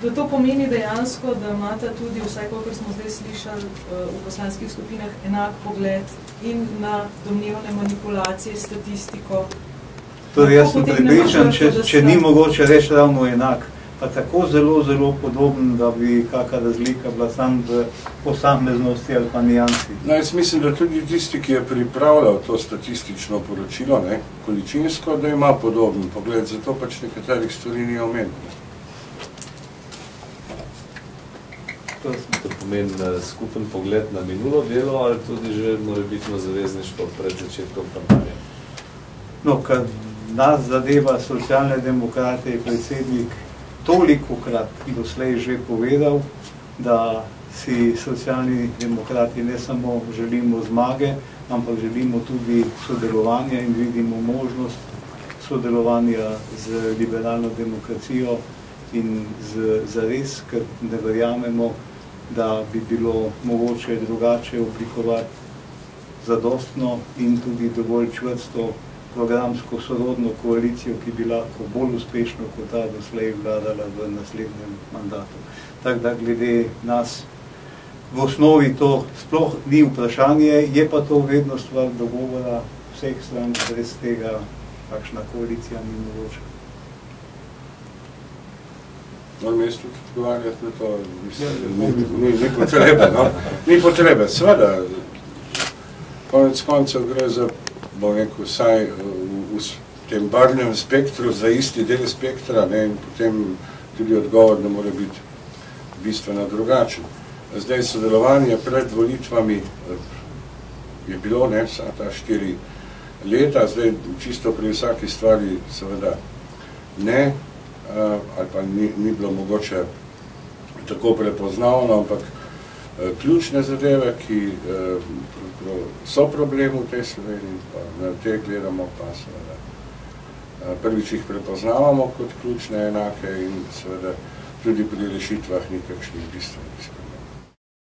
Da to pomeni dejansko, da imate tudi, vsaj kolikor smo zdaj slišali v poslanskih skupinah, enak pogled in na domnevne manipulacije, statistiko. Torej, jaz sem prepričan, če ni mogoče reči ravno enak, pa tako zelo podoben, da bi kakšna razlika bila sam v posameznosti ali pa nijansi. No, jaz mislim, da tudi tisti, ki je pripravljal to statistično poročilo, količinsko, da ima podoben pogled, zato pač nekaterih stvari ni omenil. To pomeni skupen pogled na minulo delo ali tudi že morebitno zavezništvo pred začetkom kampanje? No, kar nas zadeva Socialne demokrate, je predsednik tolikokrat doslej že povedal, da si Socialni demokrati ne samo želimo zmage, ampak želimo tudi sodelovanja in vidimo možnost sodelovanja z liberalno demokracijo in zares, ker ne verjamemo, da bi bilo mogoče drugače oblikovati zadostno in tudi dovolj čvrsto programsko sorodno koalicijo, ki bi lahko bolj uspešno kot ta doslej vladala v naslednjem mandatu. Tako da glede nas v osnovi to sploh ni vprašanje, je pa to vedno stvar dogovora vseh strank, brez tega kakšna koalicija ni mogoča. Na mestu odgovarjati na to, ni potrebe, no? Ni potrebe, seveda, konec koncev gre za, bom rekel, vsaj v tem barvnem spektru, za isti del spektra, in potem tudi odgovor ne more biti bistveno drugačen. Zdaj sodelovanje pred volitvami je bilo, vsa ta 4 leta, zdaj čisto pri vsaki stvari seveda ne, ali pa ni bilo mogoče tako prepoznavno, ampak ključne zadeve, ki so problem v tej Sloveniji, pa na te gledamo, pa seveda prvič jih prepoznavamo kot ključne enake in seveda tudi pri rešitvah nikakšnih bistvenih sprememb.